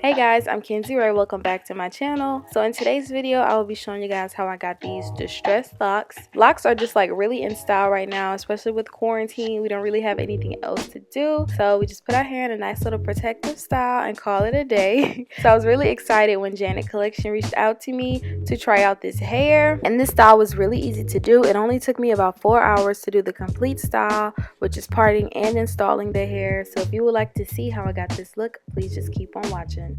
Hey guys, I'm KinzeyRae. Welcome back to my channel. So in today's video, I will be showing you guys how I got these distressed locks. Locks are just like really in style right now, especially with quarantine. We don't really have anything else to do. So we just put our hair in a nice little protective style and call it a day. So I was really excited when Janet Collection reached out to me to try out this hair. And this style was really easy to do. It only took me about 4 hours to do the complete style, which is parting and installing the hair. So if you would like to see how I got this look, please just keep on watching.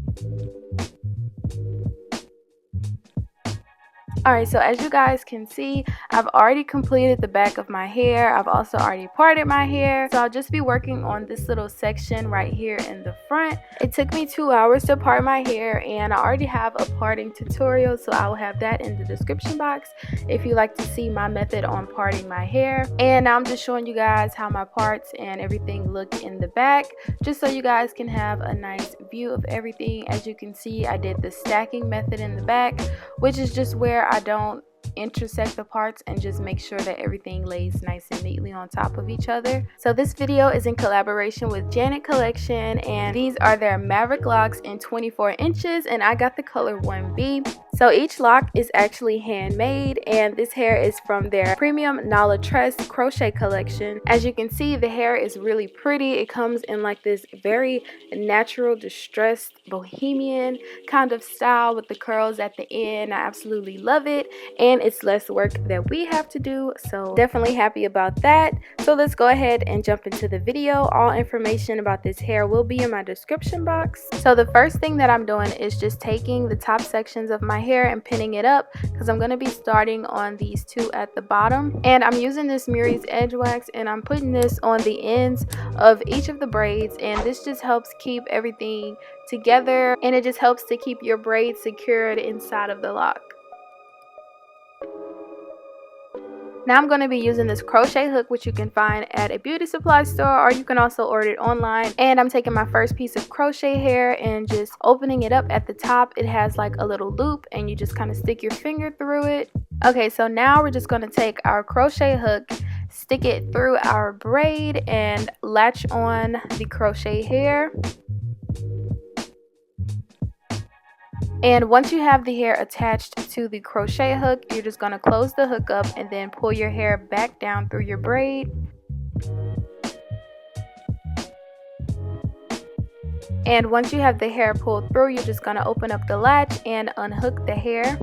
Alright, so as you guys can see, I've already completed the back of my hair. I've also already parted my hair. So I'll just be working on this little section right here in the front. It took me 2 hours to part my hair, and I already have a parting tutorial, so I will have that in the description box if you like to see my method on parting my hair. And now I'm just showing you guys how my parts and everything look in the back, just so you guys can have a nice view of everything. As you can see, I did the stacking method in the back, which is just where I don't intersect the parts and just make sure that everything lays nice and neatly on top of each other. So this video is in collaboration with Janet Collection, and these are their Maverick locks in 24 inches, and I got the color 1B. So each lock is actually handmade, and this hair is from their premium Nala Tress crochet collection. As you can see, the hair is really pretty. It comes in like this very natural distressed bohemian kind of style with the curls at the end. I absolutely love it, and it's less work that we have to do, so definitely happy about that. So let's go ahead and jump into the video. All information about this hair will be in my description box. So the first thing that I'm doing is just taking the top sections of my hair and pinning it up, because I'm going to be starting on these two at the bottom. And I'm using this Muri's Edge Wax, and I'm putting this on the ends of each of the braids, and this just helps keep everything together, and it just helps to keep your braids secured inside of the lock. Now I'm going to be using this crochet hook, which you can find at a beauty supply store, or you can also order it online. And I'm taking my first piece of crochet hair and just opening it up at the top. It has like a little loop, and you just kind of stick your finger through it. Okay, so now we're just going to take our crochet hook, stick it through our braid, and latch on the crochet hair. And once you have the hair attached to the crochet hook, you're just going to close the hook up and then pull your hair back down through your braid. And once you have the hair pulled through, you're just going to open up the latch and unhook the hair.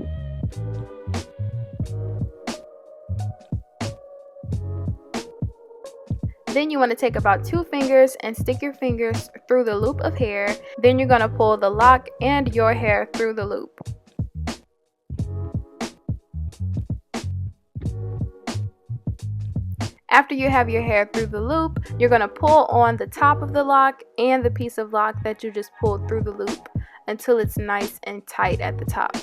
Then you want to take about 2 fingers and stick your fingers through the loop of hair. Then you're going to pull the lock and your hair through the loop. After you have your hair through the loop, you're going to pull on the top of the lock and the piece of lock that you just pulled through the loop until it's nice and tight at the top.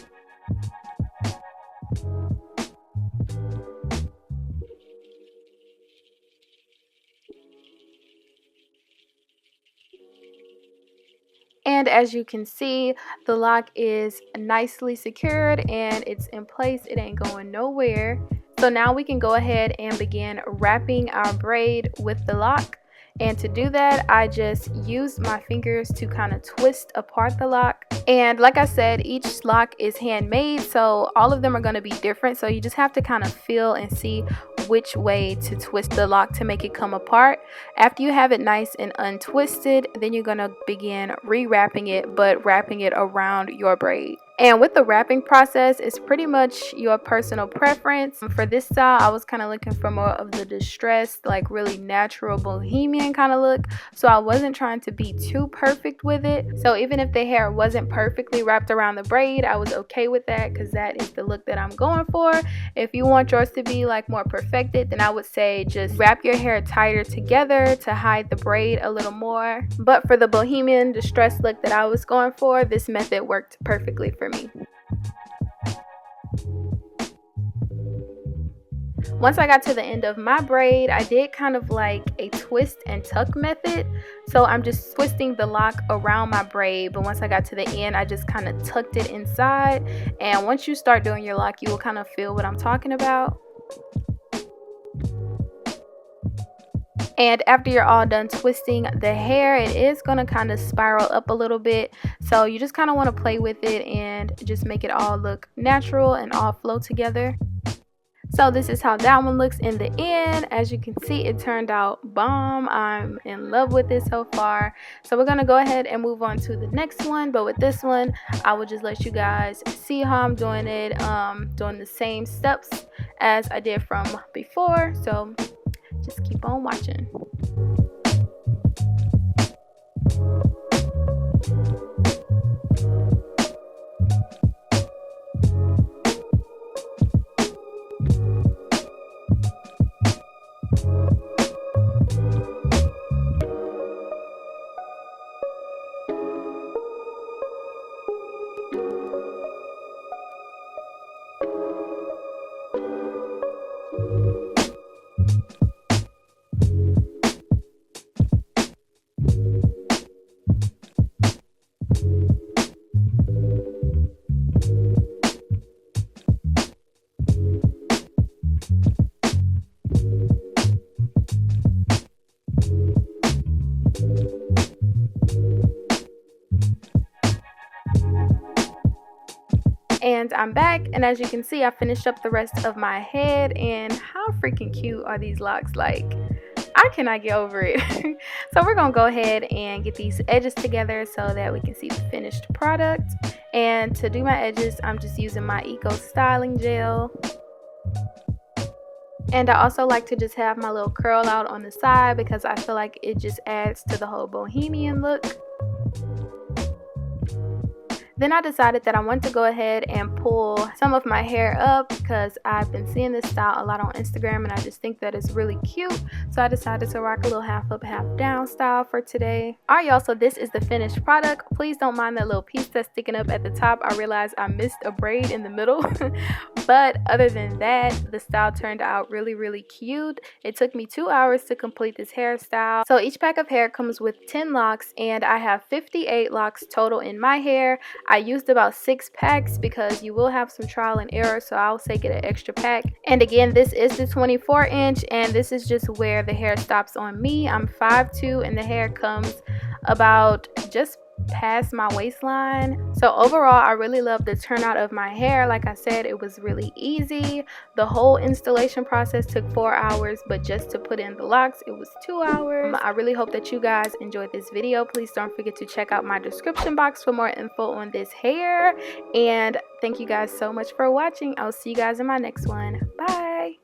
And as you can see, the lock is nicely secured and it's in place. It ain't going nowhere. So now we can go ahead and begin wrapping our braid with the lock. And to do that, I just use my fingers to kind of twist apart the lock. And like I said, each lock is handmade, so all of them are going to be different. So you just have to kind of feel and see which way to twist the lock to make it come apart. After you have it nice and untwisted, then you're going to begin re-wrapping it, but wrapping it around your braid. And with the wrapping process, it's pretty much your personal preference. For this style, I was kind of looking for more of the distressed, like really natural bohemian kind of look. So I wasn't trying to be too perfect with it. So even if the hair wasn't perfectly wrapped around the braid, I was okay with that, because that is the look that I'm going for. If you want yours to be like more perfected, then I would say just wrap your hair tighter together to hide the braid a little more. But for the bohemian distressed look that I was going for, this method worked perfectly for me. Once I got to the end of my braid, I did kind of like a twist and tuck method. So I'm just twisting the lock around my braid, but once I got to the end, I just kind of tucked it inside. And once you start doing your lock, you will kind of feel what I'm talking about. And after you're all done twisting the hair, it is going to kind of spiral up a little bit. So you just kind of want to play with it and just make it all look natural and all flow together. So this is how that one looks in the end. As you can see, it turned out bomb. I'm in love with it so far. So we're going to go ahead and move on to the next one. But with this one, I will just let you guys see how I'm doing it. Doing the same steps as I did from before. So just keep on watching. And I'm back, and as you can see, I finished up the rest of my head. And how freaking cute are these locks? Like, I cannot get over it. So we're gonna go ahead and get these edges together so that we can see the finished product. And to do my edges, I'm just using my Eco Styling Gel. And I also like to just have my little curl out on the side because I feel like it just adds to the whole bohemian look. Then I decided that I want to go ahead and pull some of my hair up because I've been seeing this style a lot on Instagram and I just think that it's really cute. So I decided to rock a little half up, half down style for today. Alright y'all, so this is the finished product. Please don't mind that little piece that's sticking up at the top. I realized I missed a braid in the middle. But other than that, the style turned out really, really cute. It took me 2 hours to complete this hairstyle. So each pack of hair comes with 10 locks and I have 58 locks total in my hair. I used about 6 packs because you will have some trial and error, so I'll say get an extra pack. And again, this is the 24-inch and this is just where the hair stops on me. I'm 5'2" and the hair comes about just past my waistline. So overall, I really love the turnout of my hair. Like I said, it was really easy. The whole installation process took 4 hours, but just to put in the locks, it was 2 hours. I really hope that you guys enjoyed this video. Please don't forget to check out my description box for more info on this hair. And thank you guys so much for watching. I'll see you guys in my next one. Bye.